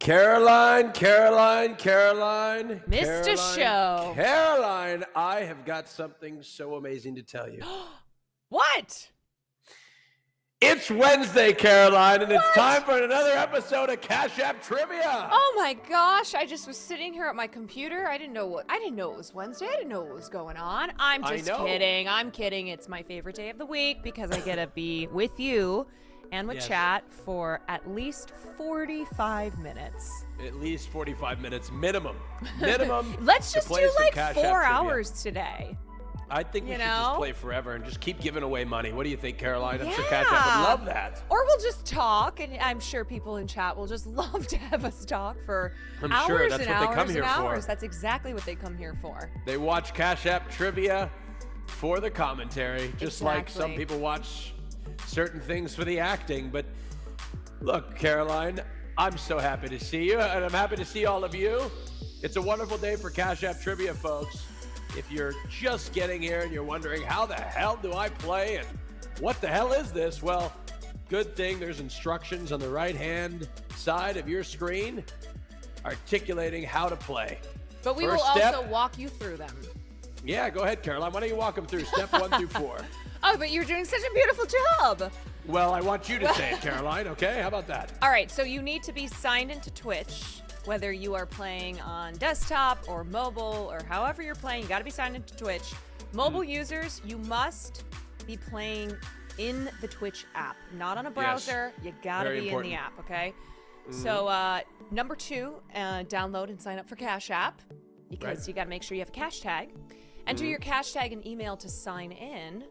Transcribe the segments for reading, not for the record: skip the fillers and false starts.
Caroline. Missed a show. Caroline, I have got something so amazing to tell you. What? It's Wednesday, Caroline, and it's time for another episode of Cash App Trivia. Oh my gosh, I just was sitting here at my computer. I didn't know it was Wednesday. I didn't know what was going on. I'm just kidding. I'm kidding. It's my favorite day of the week because I get to be with you and with chat for at least 45 minutes. At least 45 minutes minimum. Let's just do like 4 hours today. I think we should just play forever and just keep giving away money. What do you think, Caroline? I'm sure Cash App would love that. Or we'll just talk, and I'm sure people in chat will just love to have us talk for hours and hours and hours. That's exactly what they come here for. They watch Cash App Trivia for the commentary, just like some people watch certain things for the acting. But look, Caroline, I'm so happy to see you, and I'm happy to see all of you. It's a wonderful day for Cash App Trivia, folks. If you're just getting here and you're wondering, how the hell do I play and what the hell is this? Well, good thing there's instructions on the right-hand side of your screen articulating how to play. But we will also walk you through them. Yeah, go ahead, Caroline. Why don't you walk them through step 1 through 4? Oh, but you're doing such a beautiful job. Well, I want you to say it, Caroline, okay? How about that? All right, so you need to be signed into Twitch. Whether you are playing on desktop or mobile or however you're playing, you got to be signed into Twitch. Mobile users, you must be playing in the Twitch app, not on a browser. You got to be in the app, okay? So number 2, download and sign up for Cash App because you got to make sure you have a cash tag. Enter your cash tag and email to sign in.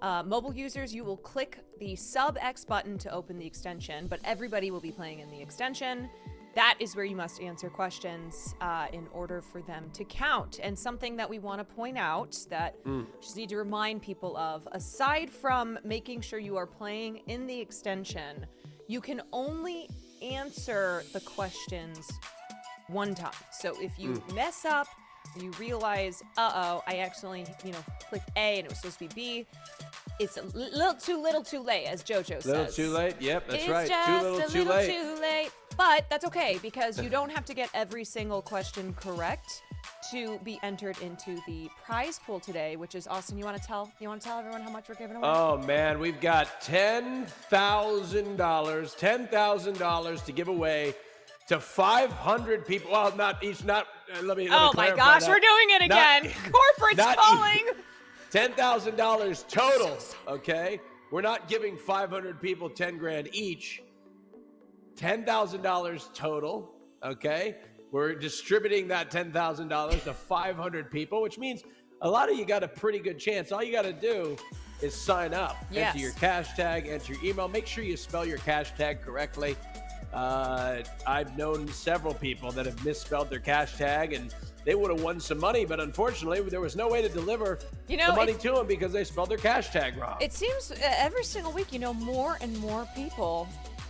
Mobile users, you will click the sub X button to open the extension, but everybody will be playing in the extension. That is where you must answer questions in order for them to count. And something that we want to point out that just need to remind people of, aside from making sure you are playing in the extension, you can only answer the questions one time. So if you mess up, you realize, I accidentally, clicked A and it was supposed to be B, it's a little too late, as JoJo says. Little too late? Yep, that's right. It's just a little too late. But that's okay, because you don't have to get every single question correct to be entered into the prize pool today, which is Austin. You want to tell everyone how much we're giving away? Oh man, we've got $10,000 to give away to 500 people. Well, let me Oh my gosh, we're doing it again. Corporate's calling. $10,000 total, okay? We're not giving 500 people 10 grand each. $10,000 total, okay? We're distributing that $10,000 to 500 people, which means a lot of you got a pretty good chance. All you got to do is sign up. Yes. Enter your cash tag, enter your email. Make sure you spell your cash tag correctly. I've known several people that have misspelled their cash tag, and they would have won some money, but unfortunately, there was no way to deliver the money to them because they spelled their cash tag wrong. It seems every single week, more and more people.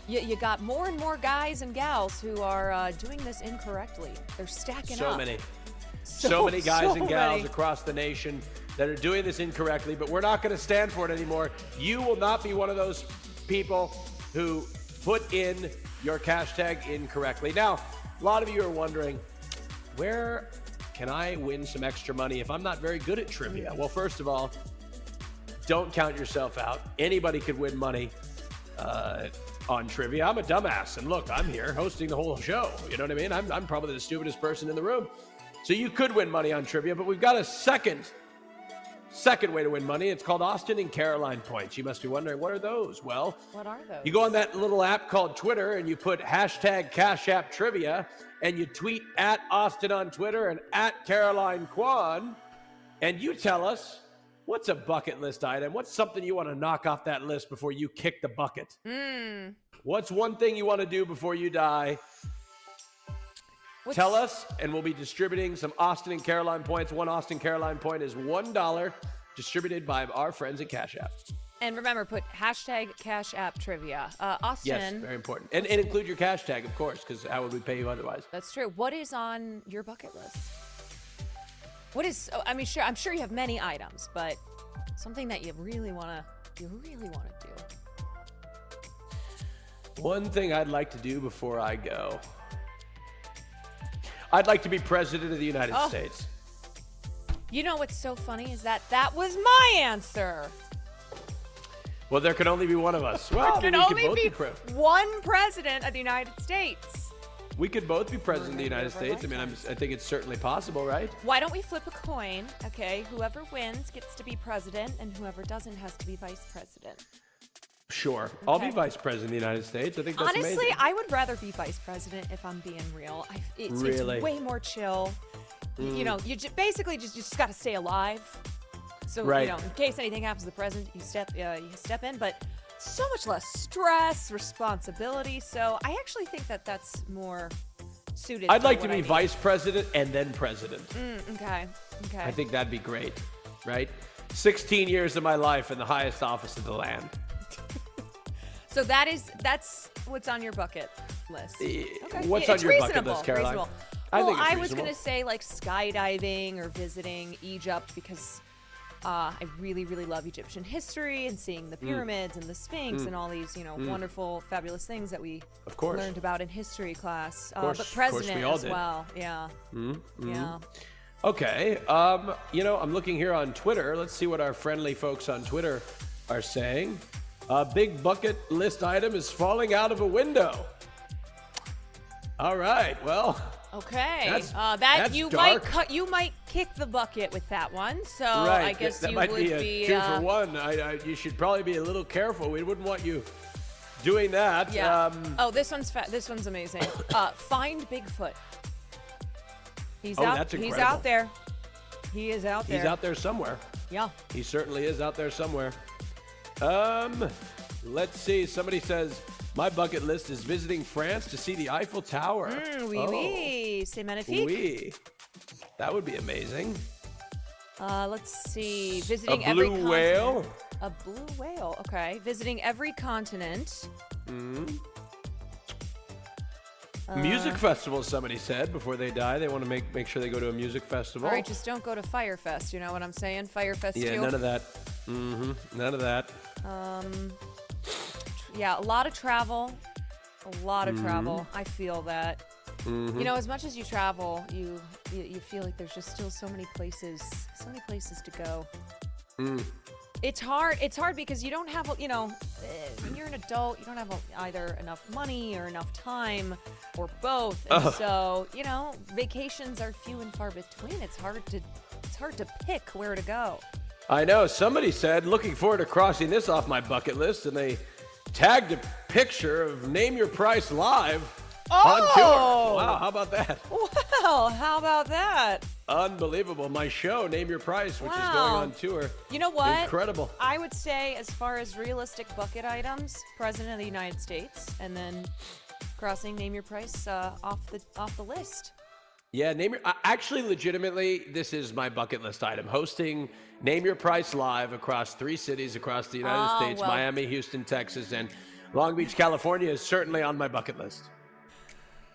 You got more and more guys and gals who are doing this incorrectly. They're stacking up. So many guys and gals across the nation that are doing this incorrectly, but we're not going to stand for it anymore. You will not be one of those people who put in your cash tag incorrectly. Now, a lot of you are wondering, where can I win some extra money if I'm not very good at trivia? Well, first of all, don't count yourself out. Anybody could win money on trivia. I'm a dumbass, and look, I'm here hosting the whole show. You know what I mean? I'm probably the stupidest person in the room. So you could win money on trivia, but we've got a second way to win money. It's called Austin and Caroline points. You must be wondering, what are those? Well, what are those? You go on that little app called Twitter and you put hashtag Cash App Trivia and you tweet at Austin on Twitter and at Caroline Kwan, and you tell us, what's a bucket list item? What's something you want to knock off that list before you kick the bucket? What's one thing you want to do before you die? Tell us, and we'll be distributing some Austin and Caroline points. One Austin Caroline point is $1 distributed by our friends at Cash App. And remember, put hashtag Cash App Trivia. Austin. Yes, very important. And include your cash tag, of course, because how would we pay you otherwise? That's true. What is on your bucket list? What is, I'm sure you have many items, but something that you really want to do. One thing I'd like to do before I go I'd like to be president of the United States. You know what's so funny is that was my answer. Well, there can only be one of us. Well, There can only be one president of the United States. We could both be president of the United States. I mean, I think it's certainly possible, right? Why don't we flip a coin? Okay, whoever wins gets to be president, and whoever doesn't has to be vice president. Sure. Okay. I'll be vice president of the United States. I think that's Honestly, amazing. I would rather be vice president if I'm being real. It's way more chill. You know, you basically just got to stay alive. So, Right. you know, in case anything happens to the president, you step in. But so much less stress, responsibility. So I actually think that's more suited. I'd like for to what be I need. vice president and then president. Okay. I think that'd be great, right? 16 years of my life in the highest office of the land. So that's what's on your bucket list. Okay. What's Yeah, on it's your bucket reasonable, list, Caroline? reasonable. I Well, think it's I was reasonable. gonna say like skydiving or visiting Egypt because I really, really love Egyptian history and seeing the pyramids and the Sphinx and all these, wonderful, fabulous things that we Of course. learned about in history class. course, but of course president we all as did. well. Yeah. Yeah. Okay. I'm looking here on Twitter. Let's see what our friendly folks on Twitter are saying. A big bucket list item is falling out of a window. All right. Well, Okay. That's you dark. you might kick the bucket with that one. So right. I guess that you might would be a 2 for 1. You should probably be a little careful. We wouldn't want you doing that. Yeah. This one's amazing. Find Bigfoot. He's out. That's He's incredible. out there. He is out there. He's out there somewhere. Yeah. He certainly is out there somewhere. Let's see. Somebody says, my bucket list is visiting France to see the Eiffel Tower. Oui, c'est magnifique. Oui. That would be amazing. Let's see. A Visiting every blue continent. whale. A blue whale. Okay. Visiting every continent. Music festival, somebody said before they die. They want to make sure they go to a music festival. All right, just don't go to Firefest. You know what I'm saying? Firefest Yeah, too. none of that. None of that. Yeah, a lot of travel. A lot of travel. I feel that. You know, as much as you travel, you feel like there's just still so many places to go. It's hard. It's hard because you don't have, when you're an adult, you don't have either enough money or enough time or both. And so, vacations are few and far between. It's hard to pick where to go. I know. Somebody said, looking forward to crossing this off my bucket list, and they tagged a picture of Name Your Price Live on tour. Wow, how about that? Well, how about that? Unbelievable. My show, Name Your Price, which is going Wow. on tour. You know what? Incredible. I would say, as far as realistic bucket items, President of the United States, and then crossing Name Your Price off the list. Yeah, actually, legitimately, this is my bucket list item. Hosting Name Your Price Live across 3 cities across the United States, well. Miami, Houston, Texas, and Long Beach, California is certainly on my bucket list.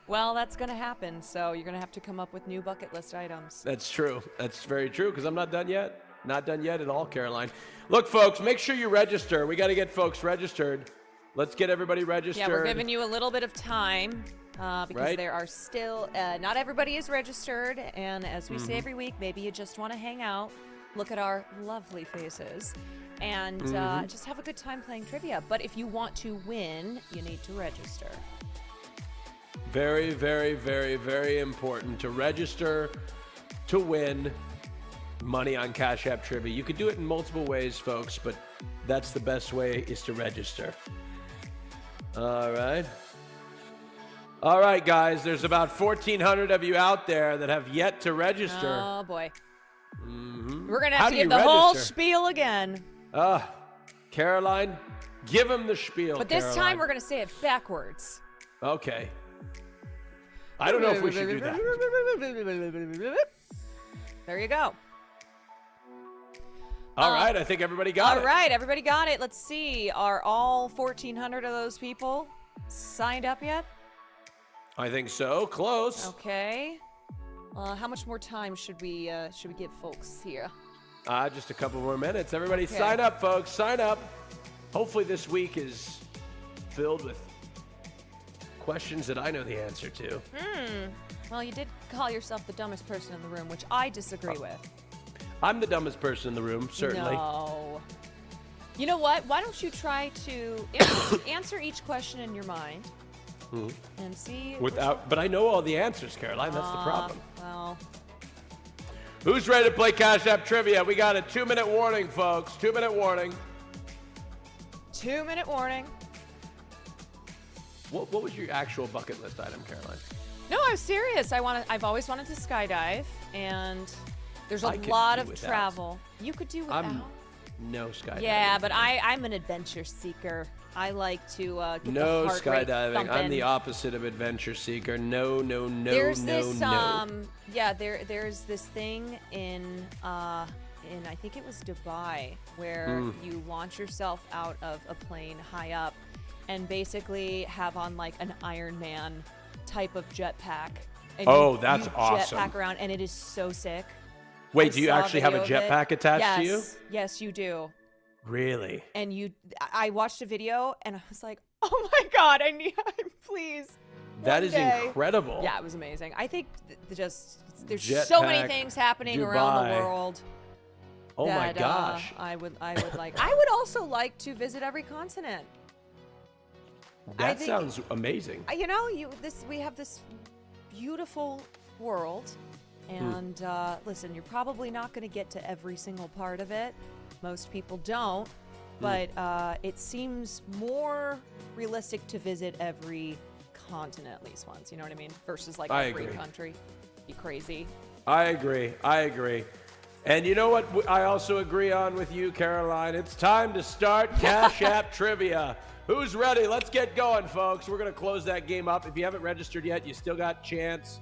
Well, that's going to happen, so you're going to have to come up with new bucket list items. That's true. That's very true, because I'm not done yet. Not done yet at all, Caroline. Look, folks, make sure you register. We got to get folks registered. Let's get everybody registered. Yeah, we're giving you a little bit of time because Right. there are still, not everybody is registered, and as we say every week, maybe you just want to hang out, look at our lovely faces, and just have a good time playing trivia. But if you want to win, you need to register. Very, very, very, very important to register to win money on Cash App Trivia. You could do it in multiple ways, folks, but that's the best way is to register. All right. All right, guys. There's about 1,400 of you out there that have yet to register. Oh, boy. We're going to How have do to give you the whole register? spiel again. Caroline, give them the spiel, But this Caroline. time we're going to say it backwards. Okay. I don't know if we should do that. There you go. All right, I think everybody got it. All right, everybody got it. Let's see. Are all 1,400 of those people signed up yet? I think so. Close. Okay. How much more time should we give folks here? Just a couple more minutes. Everybody Okay. sign up, folks. Sign up. Hopefully this week is filled with questions that I know the answer to. Well, you did call yourself the dumbest person in the room, which I disagree with. I'm the dumbest person in the room, certainly. No. You know what? Why don't you try to answer each question in your mind and see... But I know all the answers, Caroline. That's the problem. Well... Who's ready to play Cash App Trivia? We got a 2-minute warning, folks. 2-minute warning. 2-minute warning. What was your actual bucket list item, Caroline? No, I'm serious. I've always wanted to skydive, and there's a lot of travel. You could do without. No skydiving. Yeah, but I'm an adventure seeker. I like to get no the heart rate skydiving. thumping. I'm the opposite of adventure seeker. No. There's this thing in I think it was Dubai where you launch yourself out of a plane high up and basically have on like an Iron Man type of jetpack. And that's awesome. Jetpack around, and it is so sick. Wait, do you actually have a jetpack attached to you? Yes, you do. Really? And I watched a video and I was like, oh my God, please. That is incredible. Yeah, it was amazing. I think there's Jetpack, so many things happening around the world. Oh my gosh. I would like. I would also like to visit every continent. That sounds amazing. You know, we have this beautiful world, and listen, you're probably not going to get to every single part of it. Most people don't, but it seems more realistic to visit every continent at least once. You know what I mean? Versus like every country. Be crazy. I agree. And you know what I also agree on with you, Caroline? It's time to start Cash App Trivia. Who's ready? Let's get going, folks. We're going to close that game up. If you haven't registered yet, you still got a chance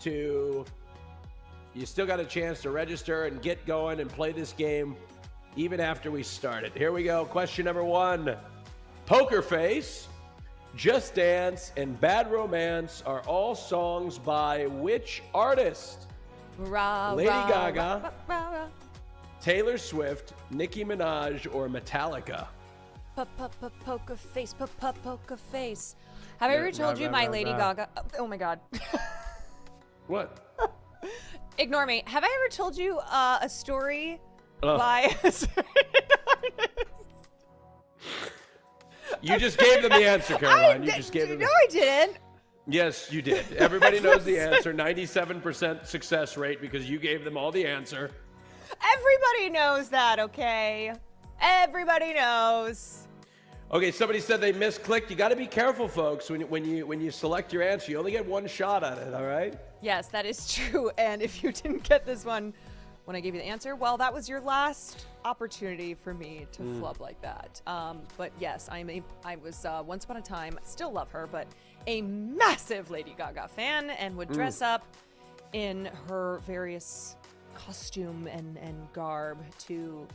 to register and get going and play this game even after we start it. Here we go. Question number 1. Poker Face, Just Dance, and Bad Romance are all songs by which artist? Lady Gaga, Taylor Swift, Nicki Minaj, or Metallica? Poker face, poker face. Have I ever told you my Lady Gaga? Oh my God. What? Ignore me. Have I ever told you a story by a certain artist? You just gave them the answer, Caroline. You just gave them. No, I didn't. Yes, you did. Everybody knows the answer. 97% success rate because you gave them all the answer. Everybody knows that, okay? Everybody knows. Okay, somebody said they misclicked. You got to be careful, folks. When you select your answer, you only get one shot at it. All right? Yes, that is true. And if you didn't get this one when I gave you the answer, well, that was your last opportunity for me to flub like that. But yes, I was once upon a time, still love her, but a massive Lady Gaga fan and would dress up in her various costume and garb to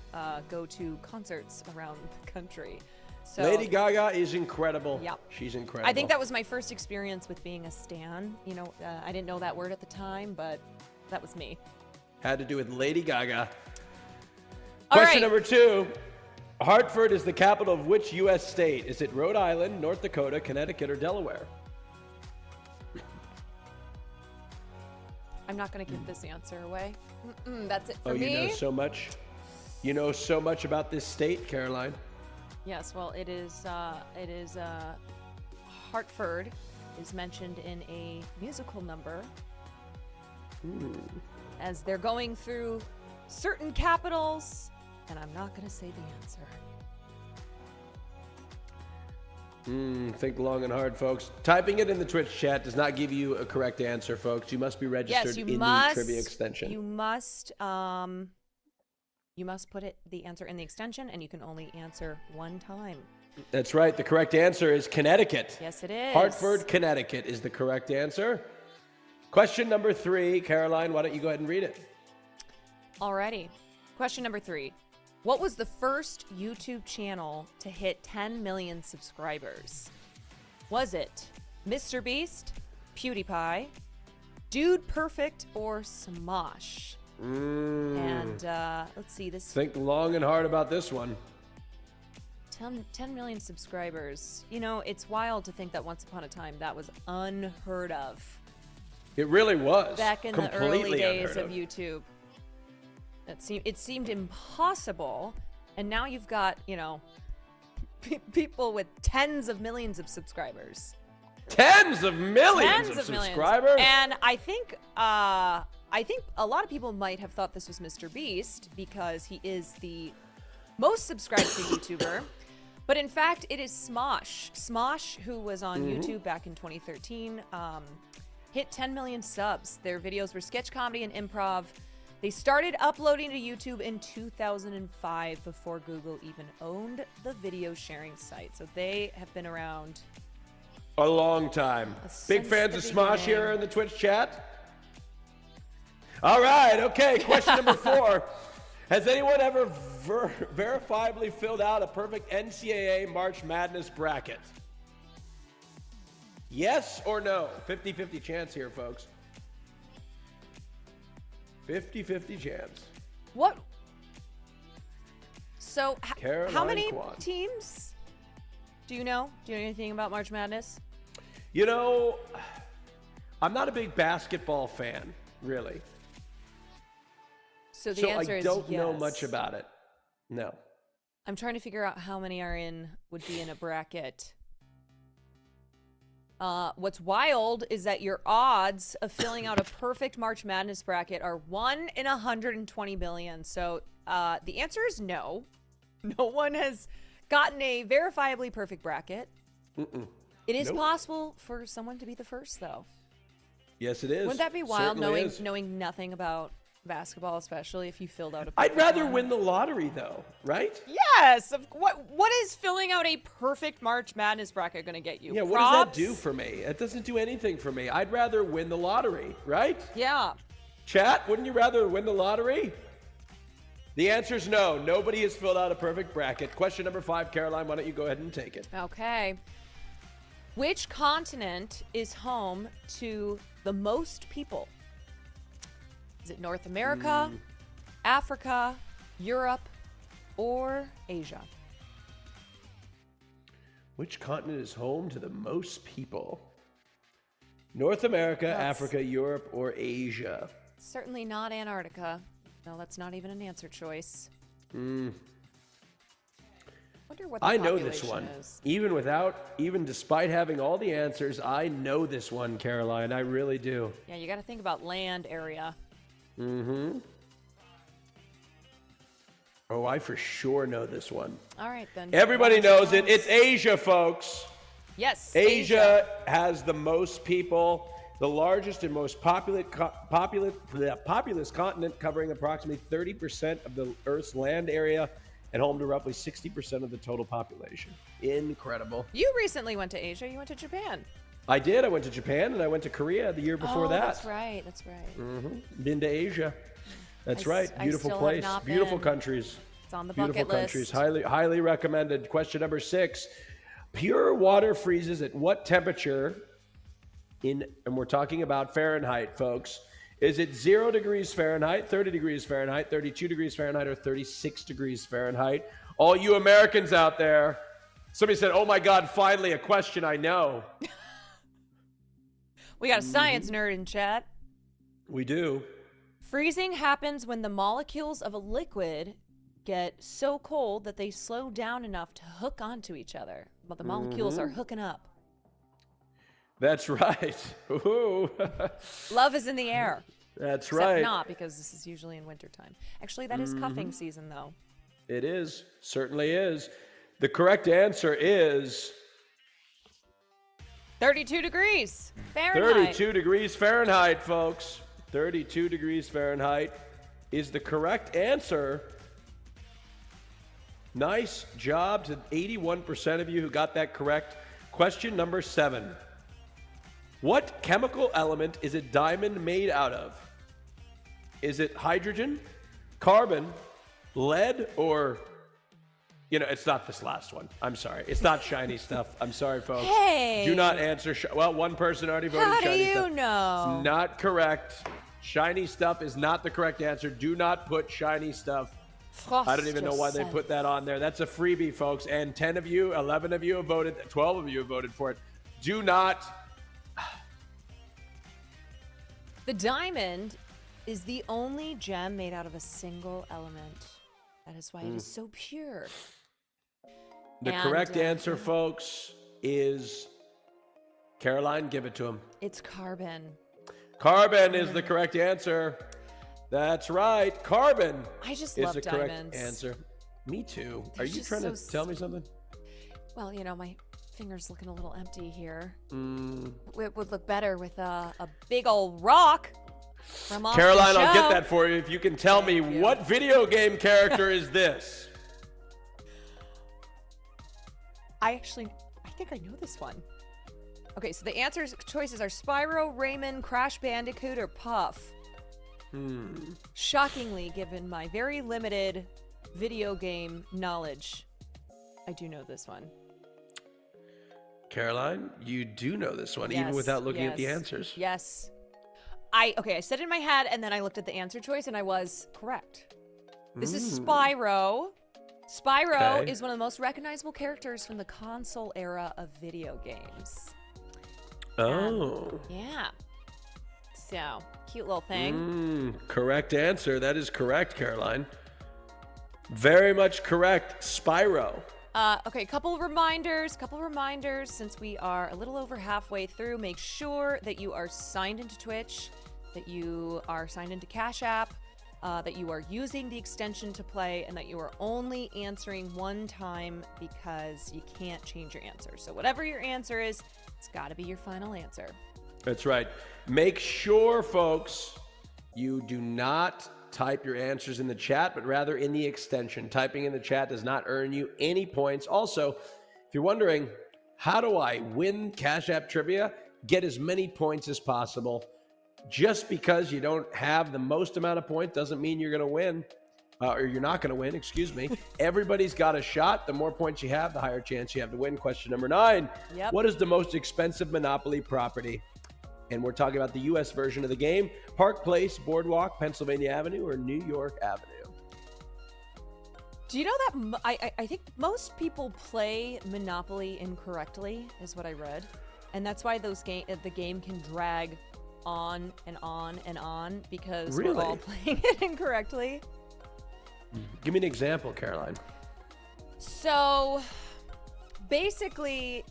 go to concerts around the country. So, Lady Gaga is incredible. Yep. She's incredible. I think that was my first experience with being a stan. You know, I didn't know that word at the time, but that was me. Had to do with Lady Gaga. All Question right. number 2. Hartford is the capital of which U.S. state? Is it Rhode Island, North Dakota, Connecticut, or Delaware? I'm not going to give this answer away. That's it for me. You know so much. You know so much about this state, Caroline. Yes, well, it is Hartford is mentioned in a musical number as they're going through certain capitals, and I'm not going to say the answer. Think long and hard, folks. Typing it in the Twitch chat does not give you a correct answer, folks. You must be registered in the trivia extension. You must put the answer in the extension, and you can only answer one time. That's right. The correct answer is Connecticut. Yes, it is. Hartford, Connecticut is the correct answer. Question number 3. Caroline, why don't you go ahead and read it? Alrighty. Question number 3. What was the first YouTube channel to hit 10 million subscribers? Was it Mr. Beast, PewDiePie, Dude Perfect, or Smosh? And let's see this. Think long and hard about this one. 10 million subscribers. You know, it's wild to think that once upon a time that was unheard of. It really was. Back in the completely early days unheard of YouTube. It seemed impossible, and now you've got, people with tens of millions of subscribers. Tens of millions of subscribers? And I think a lot of people might have thought this was Mr. Beast because he is the most subscribed YouTuber. But in fact, it is Smosh. Smosh, who was on YouTube back in 2013, hit 10 million subs. Their videos were sketch comedy and improv. They started uploading to YouTube in 2005 before Google even owned the video sharing site. So they have been around a long time. Big fans of Smosh beginning. here in the Twitch chat? All right, okay, question number 4. Has anyone ever verifiably filled out a perfect NCAA March Madness bracket? Yes or no? 50-50 chance here, folks. 50-50 chance. What? So, how many Kwan. teams do you know? Do you know anything about March Madness? I'm not a big basketball fan, really. So the answer I is don't know yes. much about it. No. I'm trying to figure out how many would be in a bracket. What's wild is that your odds of filling out a perfect March Madness bracket are 1 in 120 billion. So the answer is no. No one has gotten a verifiably perfect bracket. It is possible for someone to be the first, though. Yes, it is. Wouldn't that be wild, Certainly knowing nothing about basketball, especially if you filled out a I'd perfect rather one? win the lottery, though, right? Yes. What is filling out a perfect March Madness bracket going to get you? Yeah, what does that do for me? It doesn't do anything for me. I'd rather win the lottery, right? Yeah. Chat, wouldn't you rather win the lottery? The answer is no. Nobody has filled out a perfect bracket. Question number 5, Caroline, why don't you go ahead and take it? Okay. Which continent is home to the most people? Is it North America, Africa, Europe, or Asia? Which continent is home to the most people? North America, Africa, Europe, or Asia? Certainly not Antarctica. No, that's not even an answer choice. Wonder what the I know this population one. is. Even despite having all the answers, I know this one, Caroline. I really do. Yeah, you got to think about land area. Oh, I for sure know this one. All right, then. Everybody knows it. It's Asia, folks. Yes. Asia has the most people, the largest and most populous continent, covering approximately 30% of the Earth's land area and home to roughly 60% of the total population. Incredible. You recently went to Asia. You went to Japan. I did. I went to Japan and I went to Korea the year before that. That's right. That's right. Been to Asia. That's right. I Beautiful still have place. not Beautiful been. countries. It's on the Beautiful bucket countries. list. Highly recommended. Question number 6. Pure water freezes at what temperature and we're talking about Fahrenheit, folks. Is it 0 degrees Fahrenheit, 30 degrees Fahrenheit, 32 degrees Fahrenheit, or 36 degrees Fahrenheit? All you Americans out there, somebody said, oh my God, finally a question I know. We got a science nerd in chat. We do. Freezing happens when the molecules of a liquid get so cold that they slow down enough to hook onto each other. But the molecules are hooking up. That's right. Ooh. Love is in the air. That's Except right. not, because this is usually in wintertime. Actually, that is cuffing season, though. It is. Certainly is. The correct answer is 32 degrees Fahrenheit. 32 degrees Fahrenheit, folks. 32 degrees Fahrenheit is the correct answer. Nice job to 81% of you who got that correct. Question number 7. What chemical element is a diamond made out of? Is it hydrogen, carbon, lead, or... it's not this last one. I'm sorry. It's not shiny stuff. I'm sorry, folks. Hey! Do not answer. Well, one person already voted How do shiny you stuff. know? It's not correct. Shiny stuff is not the correct answer. Do not put shiny stuff. Frost I don't even know why they yourself. put that on there. That's a freebie, folks. And 10 of you, 11 of you have voted. 12 of you have voted for it. Do not... The diamond is the only gem made out of a single element. That is why it is so pure. The correct answer, folks, is Caroline. Give it to him. It's carbon. Carbon is the correct answer. That's right. Carbon is the correct diamonds. Answer. Me too. They're Are you trying to tell me something? Well, my finger's looking a little empty here. It would look better with a big old rock from off Caroline, the show. I'll get that for you if you can tell me what video game character is this. I think I know this one. Okay, so the choices are Spyro, Rayman, Crash Bandicoot, or Puff. Shockingly, given my very limited video game knowledge, I do know this one. Caroline, you do know this one, even without looking at the answers. Yes. I said it in my head, and then I looked at the answer choice, and I was correct. This is Spyro. Spyro is one of the most recognizable characters from the console era of video games. Oh. Yeah. So, cute little thing. Correct answer. That is correct, Caroline. Very much correct. Spyro. Okay, couple reminders. Since we are a little over halfway through, make sure that you are signed into Twitch, that you are signed into Cash App, that you are using the extension to play, and that you are only answering one time because you can't change your answer. So whatever your answer is, it's got to be your final answer. That's right. Make sure, folks, you do not type your answers in the chat, but rather in the extension. Typing in the chat does not earn you any points. Also, if you're wondering, how do I win Cash App Trivia? Get as many points as possible. Just because you don't have the most amount of points doesn't mean you're going to win, or you're not going to win, excuse me. Everybody's got a shot. The more points you have, the higher chance you have to win. Question number 9. Yep. What is the most expensive Monopoly property? And we're talking about the U.S. version of the game. Park Place, Boardwalk, Pennsylvania Avenue, or New York Avenue? Do you know that I think most people play Monopoly incorrectly, is what I read. And that's why the game can drag on and on and on, because we're all playing it incorrectly. Give me an example, Caroline. So basically,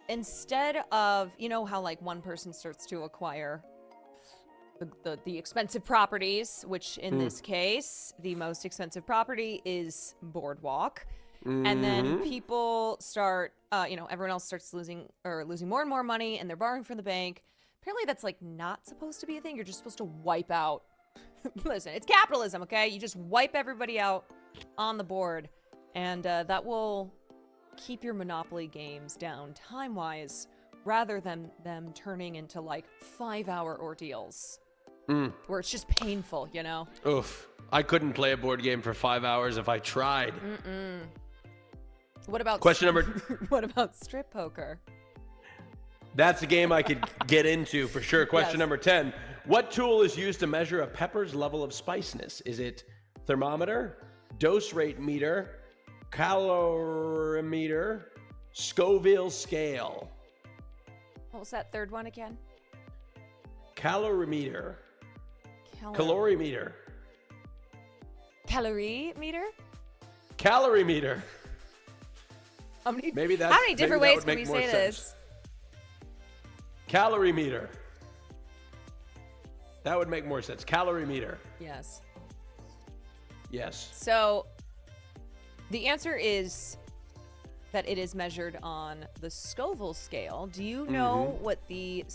instead of, how like one person starts to acquire the expensive properties, which in this case, the most expensive property is Boardwalk. And then people start, everyone else starts losing more and more money, and they're borrowing from the bank. Apparently that's like not supposed to be a thing. You're just supposed to wipe out. Listen, it's capitalism, okay? You just wipe everybody out on the board, and that will keep your Monopoly games down time-wise, rather than them turning into like 5-hour ordeals where it's just painful, Oof. I couldn't play a board game for 5 hours if I tried. What about question number? What about strip poker? That's a game I could get into for sure. Question number 10. What tool is used to measure a pepper's level of spiciness? Is it thermometer, dose rate meter, calorimeter, Scoville scale? What was that third one again? Calorimeter. Calorimeter. Calorie meter? Calorimeter. How many Maybe different ways can we say this? Calorimeter. That would make more sense. Calorimeter. Yes. Yes. So the answer is that it is measured on the Scoville scale. Do you know what the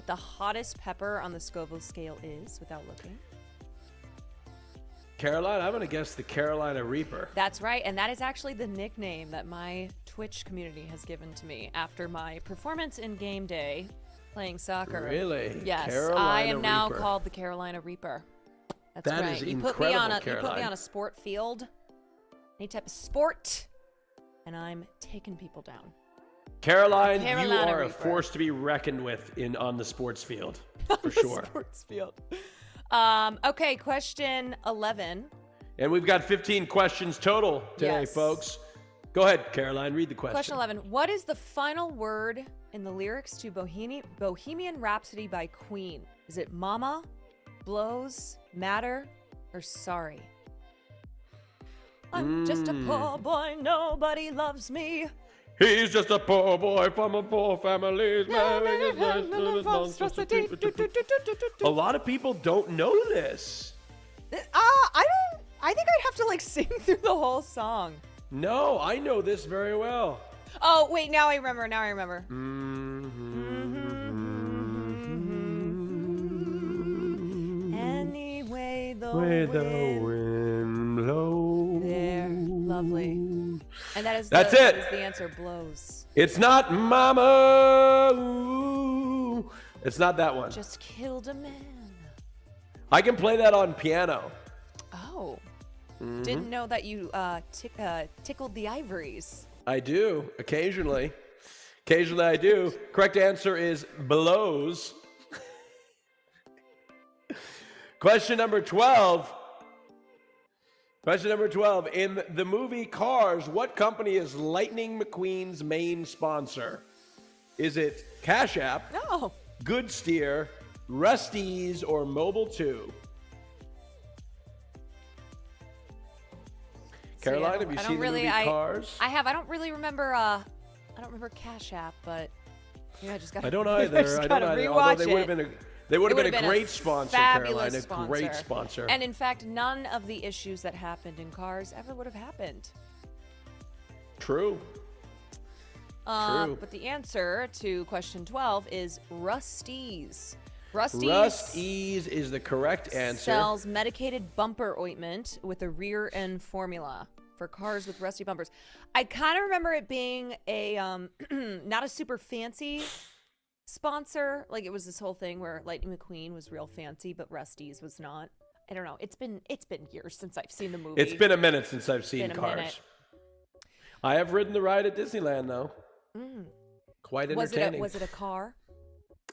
hottest pepper on the Scoville scale is without looking? Caroline, I'm going to guess the Carolina Reaper. That's right, and that is actually the nickname that my Twitch community has given to me after my performance in Game Day playing soccer. Really? Yes, Carolina I am now Reaper. called the Carolina Reaper. That's that right. Is you incredible, put me on a sport field, any type of sport, and I'm taking people down. Caroline, you Carolina are a Reaper. force to be reckoned with on the sports field, for sure. Sports field. Okay, question 11. And we've got 15 questions total today, folks. Go ahead, Caroline, read the question. Question 11. What is the final word in the lyrics to Bohemian Rhapsody by Queen? Is it Mama, Blows, Matter, or Sorry? I'm just a poor boy, nobody loves me. He's just a poor boy from a poor family. A lot of people don't know this. I think I'd have to like sing through the whole song. No, I know this very well. Oh, wait, now I remember. Anyway, the wind blows. There, lovely. And that's it. That is the answer, Blows. It's not Mama. Ooh. It's not that one. Just killed a man. I can play that on piano. Oh. Didn't know that you tickled the ivories. I do, occasionally. Occasionally I do. Correct answer is Blows. Question number 12. Question number 12. In the movie Cars, what company is Lightning McQueen's main sponsor? Is it Cash App, No. Good Steer, Rusty's, or Mobile 2? Caroline, have you seen the movie Cars? I have. I don't really remember. I don't remember Cash App, but yeah, I just got. I don't either. I don't either. Although they would have been a great sponsor, Caroline. A great sponsor. And in fact, none of the issues that happened in Cars ever would have happened. True. True. But the answer to question 12 is Rusty's. Rusty's is the correct answer. Sells medicated bumper ointment with a rear end formula for cars with rusty bumpers. I kind of remember it being a not a super fancy sponsor. Like it was this whole thing where Lightning McQueen was real fancy, but Rusty's was not. I don't know. It's been years since I've seen the movie. It's been a minute since I've seen Cars. I have ridden the ride at Disneyland though. Quite entertaining. Was it a car?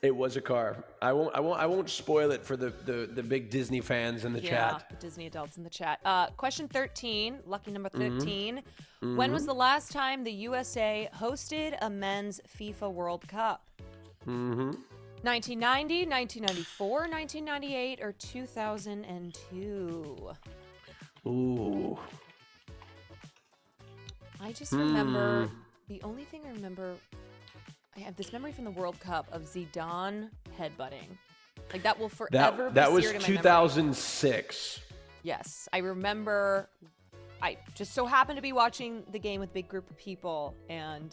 It was a car. I won't spoil it for the big Disney fans in the chat. Yeah, Disney adults in the chat. Question 13, lucky number 13. When was the last time the USA hosted a men's FIFA World Cup? 1990, 1994, 1998, or 2002? Ooh. I just remember, the only thing I remember, I have this memory from the World Cup of Zidane headbutting. Like that will forever be that was seared in my 2006. memory. Yes, I remember. I just so happened to be watching the game with a big group of people, and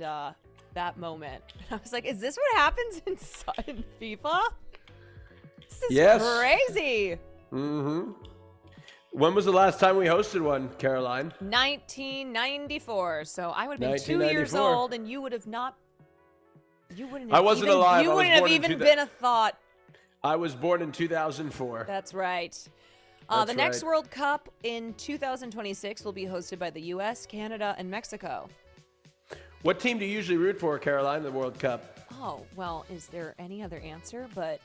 that moment, I was like, "Is this what happens in FIFA? This is crazy." When was the last time we hosted one, Caroline? 1994. So I would have been 2 years old, and you would have not. You wouldn't. I wasn't alive. You wouldn't have even been a thought. I was born in 2004. That's right. The next World Cup in 2026 will be hosted by the U.S., Canada, and Mexico. What team do you usually root for, Caroline, in the World Cup? Oh, well, is there any other answer but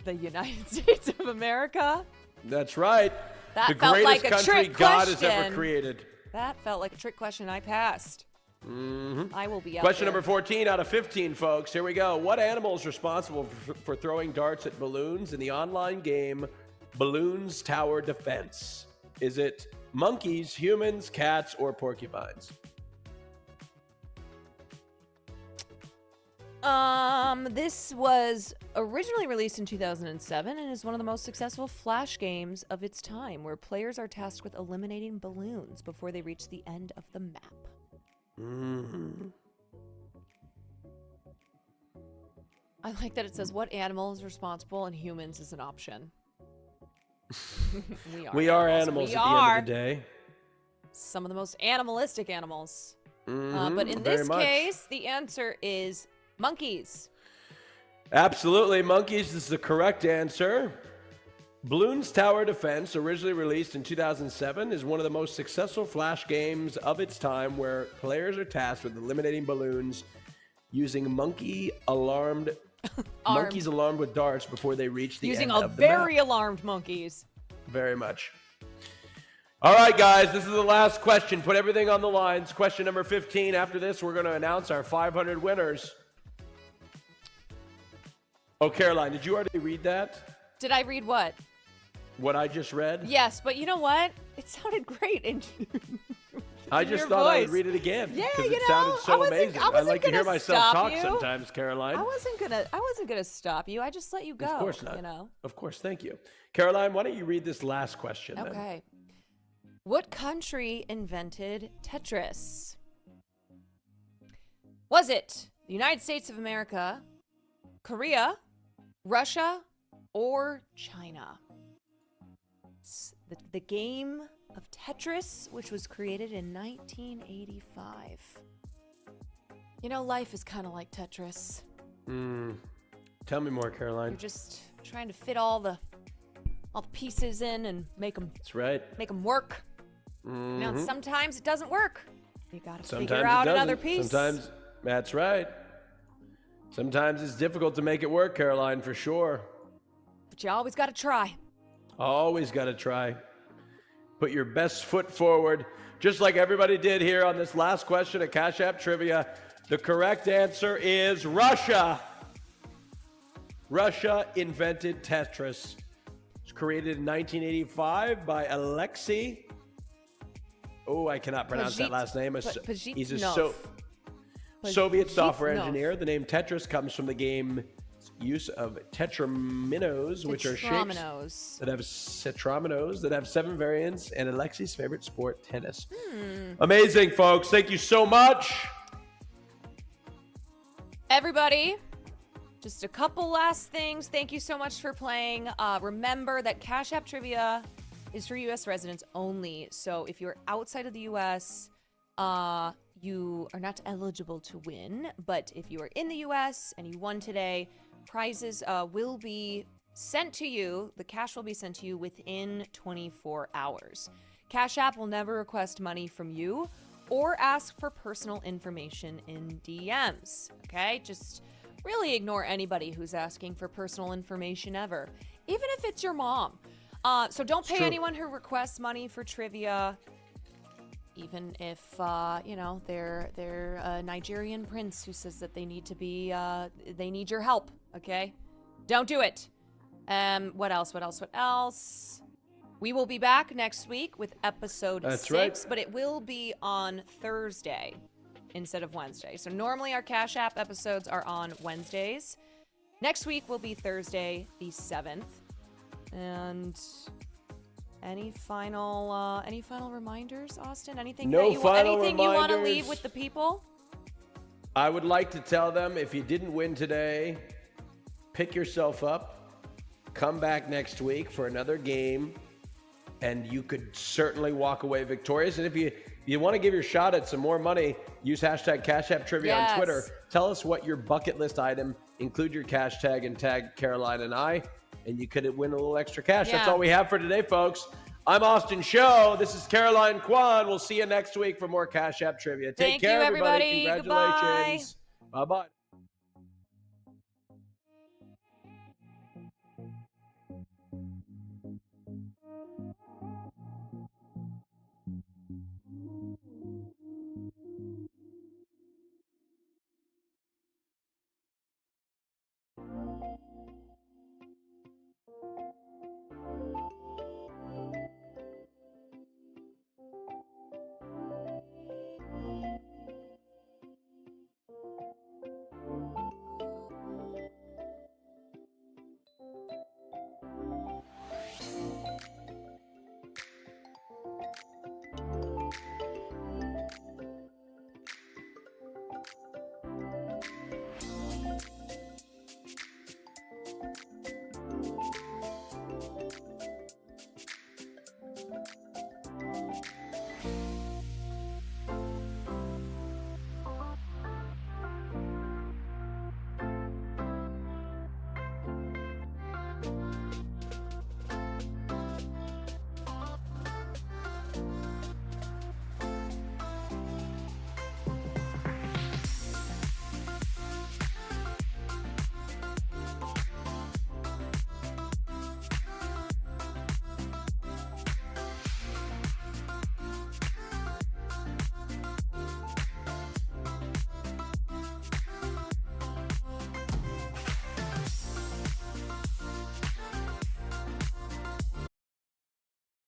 the United States of America? That's right. That the felt greatest like a country trick God has question. ever created. That felt like a trick question. I passed. I will be out Question there. number 14 out of 15, folks. Here we go. What animal is responsible for throwing darts at balloons in the online game Balloons Tower Defense? Is it monkeys, humans, cats, or porcupines? This was originally released in 2007 and is one of the most successful Flash games of its time, where players are tasked with eliminating balloons before they reach the end of the map. I like that it says what animal is responsible and humans is an option. We are animals at the end of the day. Some of the most animalistic animals. But in this case, the answer is monkeys. Absolutely. Monkeys is the correct answer. Balloons Tower Defense, originally released in 2007, is one of the most successful Flash games of its time, where players are tasked with eliminating balloons using monkeys alarmed with darts before they reach the end of the map. Using very alarmed monkeys. Very much. All right, guys, this is the last question. Put everything on the lines. Question number 15. After this, we're going to announce our 500 winners. Oh, Caroline, did you already read that? Did I read what? What I just read? Yes, but you know what? It sounded great in I just your thought I would voice. read it again. Yeah, because you it know, sounded so amazing. I I wasn't like to hear gonna myself stop talk you. sometimes, Caroline. I wasn't gonna stop you. I just let you go. Of course not. You know. Of course, thank you. Caroline, why don't you read this last question then? Okay. What country invented Tetris? Was it the United States of America, Korea, Russia, or China? The game of Tetris, which was created in 1985. You know, life is kind of like Tetris. Tell me more, Caroline. You're just trying to fit all the pieces in and make them. That's right. Make them work. You know, and sometimes it doesn't work. You got to figure it out doesn't. another piece. Sometimes, that's right. Sometimes it's difficult to make it work, Caroline, for sure. But you always got to try. Always got to try. Put your best foot forward, just like everybody did here on this last question at Cash App Trivia. The correct answer is Russia. Russia invented Tetris. It was created in 1985 by Alexei. Oh, I cannot pronounce that last name. He's a Soviet software engineer. The name Tetris comes from the game use of tetrominoes, which are shapes that have tetrominoes that have 7 variants, and Alexei's favorite sport, tennis. Amazing, folks. Thank you so much. Everybody, just a couple last things. Thank you so much for playing. Remember that Cash App Trivia is for U.S. residents only. So if you're outside of the U.S., you are not eligible to win. But if you are in the U.S. and you won today, prizes will be sent to you. The cash will be sent to you within 24 hours. Cash App will never request money from you or ask for personal information in DMs. Okay? Just really ignore anybody who's asking for personal information ever, even if it's your mom. So don't pay anyone who requests money for trivia, even if they're a Nigerian prince who says that they need your help. Okay, don't do it. What else? We will be back next week with episode 6, but it will be on Thursday instead of Wednesday. So normally our Cash App episodes are on Wednesdays. Next week will be Thursday, the 7th. And any final reminders, Austin? Anything you want to leave with the people? I would like to tell them, if you didn't win today, pick yourself up, come back next week for another game, and you could certainly walk away victorious. And if you want to give your shot at some more money, use hashtag Cash App Trivia on Twitter. Tell us what your bucket list item, include your cash tag, and tag Caroline and I, and you could win a little extra cash. That's all we have for today, folks. I'm Austin Show. This is Caroline Kwan. We'll see you next week for more Cash App Trivia. Take care, everybody. Congratulations. Bye-bye.